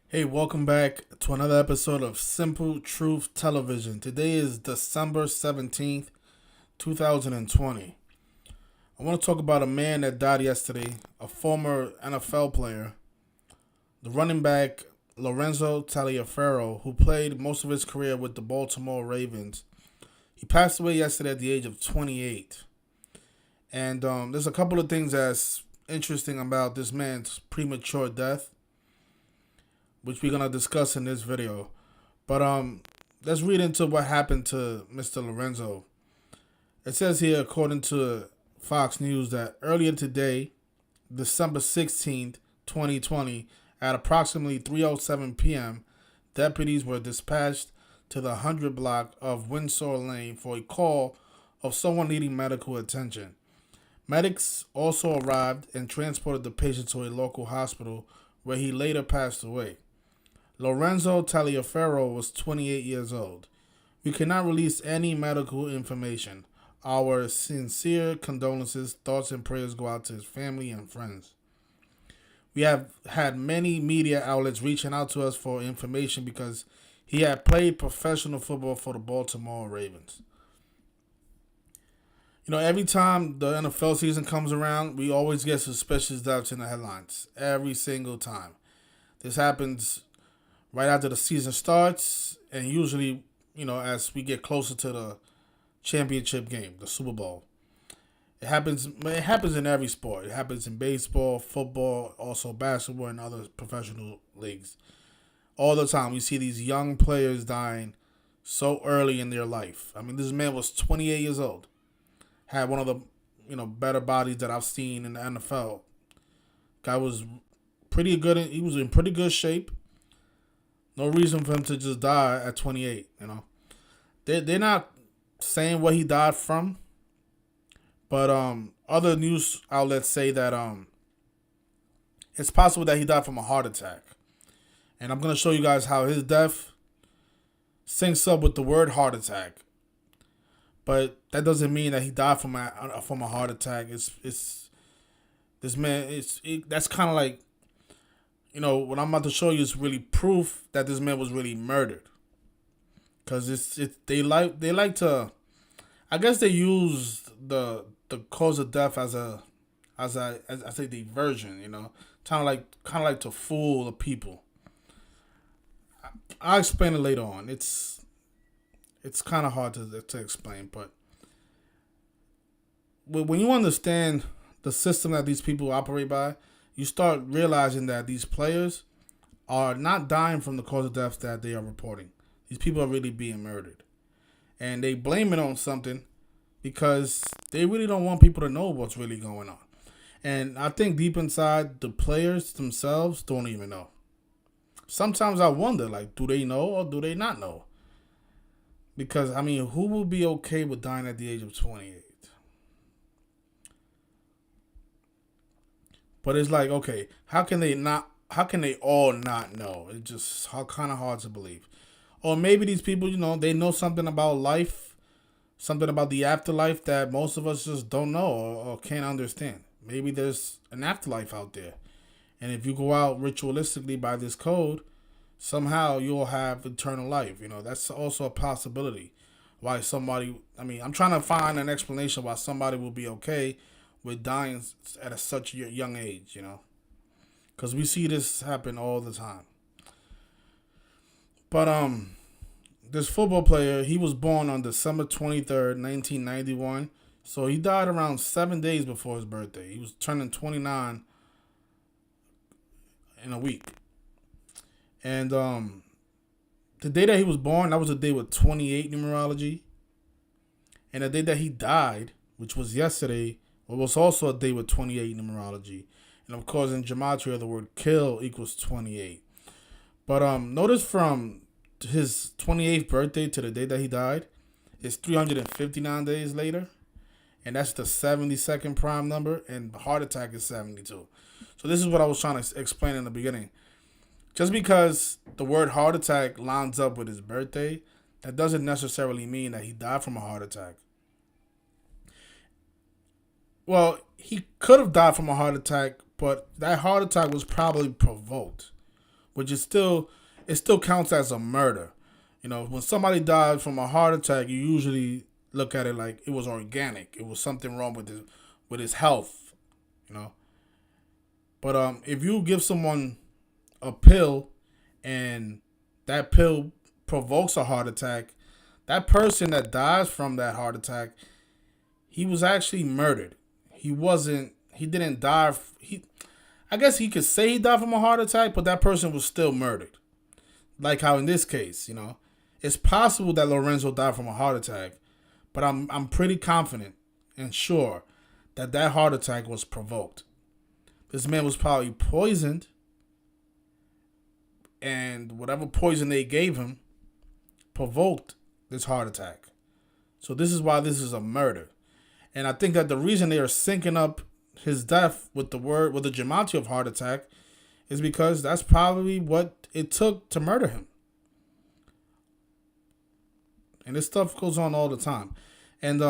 Hey, welcome back to another episode of Simple Truth Television. Today is December 17th, 2020. I want to talk about a man that died yesterday, a former NFL player, the running back Lorenzo Taliaferro, who played most of his career with the Baltimore Ravens. He passed away yesterday at the age of 28. And there's a couple of things that's interesting about this man's premature death, which we're gonna discuss in this video. But let's read into what happened to Mr. Lorenzo. It says here, according to Fox News, that earlier today, December 16th, 2020, at approximately 3:07 p.m., deputies were dispatched to the 100 block of Windsor Lane for a call of someone needing medical attention. Medics also arrived and transported the patient to a local hospital where he later passed away. Lorenzo Taliaferro was 28 years old. We cannot release any medical information. Our sincere condolences, thoughts, and prayers go out to his family and friends. We have had many media outlets reaching out to us for information because he had played professional football for the Baltimore Ravens. Every time the NFL season comes around, we always get suspicious deaths in the headlines. Every single time. This happens right after the season starts, and usually, as we get closer to the championship game, the Super Bowl. It happens in every sport. It happens in baseball, football, also basketball, and other professional leagues. All the time, we see these young players dying so early in their life. I mean, this man was 28 years old. Had one of the, better bodies that I've seen in the NFL. Guy was pretty good. He was in pretty good shape. No reason for him to just die at 28, They're not saying what he died from, but other news outlets say that it's possible that he died from a heart attack. And I'm going to show you guys how his death syncs up with the word heart attack. But that doesn't mean that he died from a heart attack. It's this man, that's kind of like, what I'm about to show you is really proof that this man was really murdered. Cause they like to, I guess they use the cause of death as a diversion, kind of like to fool the people. I'll explain it later on. It's kind of hard to explain, but when you understand the system that these people operate by, you start realizing that these players are not dying from the cause of death that they are reporting. These people are really being murdered. And they blame it on something because they really don't want people to know what's really going on. And I think deep inside, the players themselves don't even know. Sometimes I wonder, do they know or do they not know? Because, who would be okay with dying at the age of 28? But it's like, okay, how can they all not know? It's just kind of hard to believe. Or maybe these people, they know something about life, something about the afterlife that most of us just don't know or can't understand. Maybe there's an afterlife out there. And if you go out ritualistically by this code, somehow you'll have eternal life. That's also a possibility. Why somebody, I'm trying to find an explanation why somebody will be okay with dying at such a young age, because we see this happen all the time. But this football player, he was born on December 23rd, 1991. So he died around 7 days before his birthday. He was turning 29 in a week. And the day that he was born, that was the day with 28 numerology. And the day that he died, which was yesterday, was also a day with 28 numerology. And of course, in gematria, the word kill equals 28. But notice from his 28th birthday to the day that he died, it's 359 days later. And that's the 72nd prime number. And the heart attack is 72. So this is what I was trying to explain in the beginning. Just because the word heart attack lines up with his birthday, that doesn't necessarily mean that he died from a heart attack. Well, he could have died from a heart attack, but that heart attack was probably provoked. which is still it still counts as a murder. You know, when somebody died from a heart attack, you usually look at it like it was organic. It was something wrong with his health. You know, but if you give someone a pill and that pill provokes a heart attack, that person that dies from that heart attack, he was actually murdered. He wasn't. He didn't die. I guess he could say he died from a heart attack, but that person was still murdered. Like how in this case, you know, it's possible that Lorenzo died from a heart attack, but I'm pretty confident and sure that that heart attack was provoked. This man was probably poisoned, and whatever poison they gave him provoked this heart attack. So this is why this is a murder. And I think that the reason they are syncing up his death with the gematria of heart attack is because that's probably what it took to murder him. And this stuff goes on all the time. And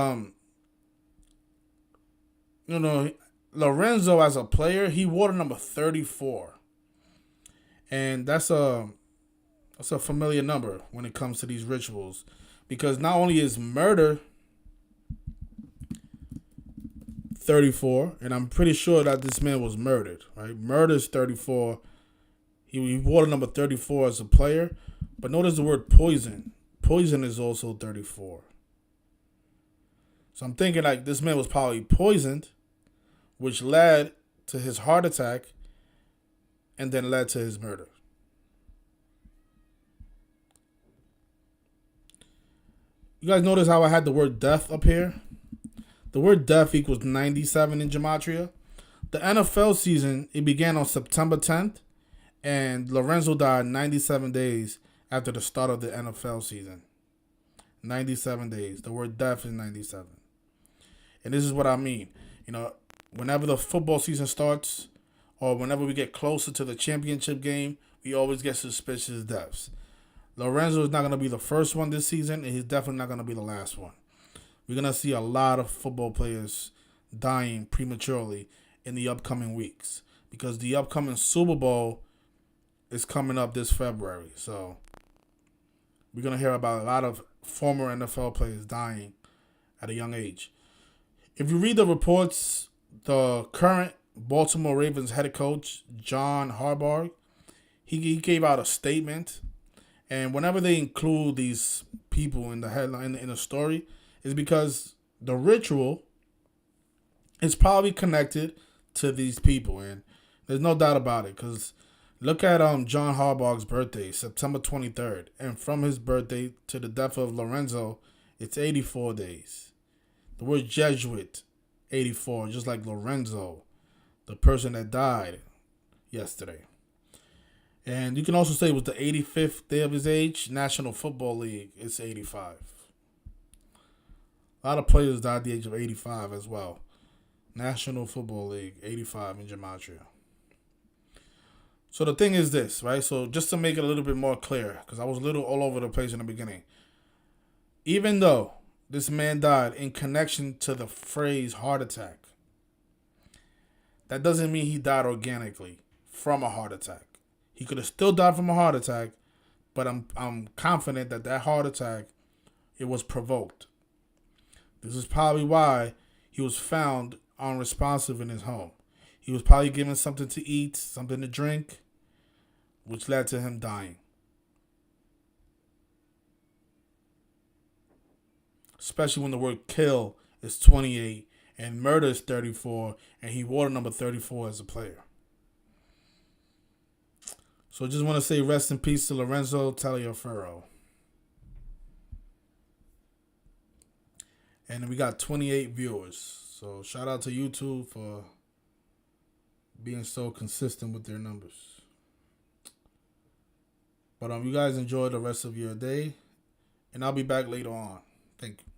you know, Lorenzo as a player, he wore the number 34. And that's a familiar number when it comes to these rituals, because not only is murder 34, and I'm pretty sure that this man was murdered, right? Murder is 34. He wore the number 34 as a player, but notice the word poison. Poison is also 34. So I'm thinking like this man was probably poisoned, which led to his heart attack and then led to his murder. You guys notice how I had the word death up here? The word death equals 97 in gematria. The NFL season, it began on September 10th, and Lorenzo died 97 days after the start of the NFL season. 97 days. The word death is 97. And this is what I mean. You know, whenever the football season starts, or whenever we get closer to the championship game, we always get suspicious deaths. Lorenzo is not going to be the first one this season, and he's definitely not going to be the last one. We're going to see a lot of football players dying prematurely in the upcoming weeks, because the upcoming Super Bowl is coming up this February. So we're going to hear about a lot of former NFL players dying at a young age. If you read the reports, the current Baltimore Ravens head coach, John Harbaugh, he gave out a statement. And whenever they include these people in the headline, in the story, is because the ritual is probably connected to these people. And there's no doubt about it, because look at John Harbaugh's birthday, September 23rd. And from his birthday to the death of Lorenzo, it's 84 days. The word Jesuit, 84, just like Lorenzo, the person that died yesterday. And you can also say it was the 85th day of his age. National Football League, it's 85. A lot of players died at the age of 85 as well. National Football League, 85 in gematria. So the thing is this, right? So just to make it a little bit more clear, because I was a little all over the place in the beginning. Even though this man died in connection to the phrase heart attack, that doesn't mean he died organically from a heart attack. He could have still died from a heart attack, but I'm confident that that heart attack, it was provoked. This is probably why he was found unresponsive in his home. He was probably given something to eat, something to drink, which led to him dying. Especially when the word kill is 28 and murder is 34, and he wore the number 34 as a player. So I just want to say rest in peace to Lorenzo Taliaferro. And we got 28 viewers. So shout out to YouTube for being so consistent with their numbers. But you guys enjoy the rest of your day. And I'll be back later on. Thank you.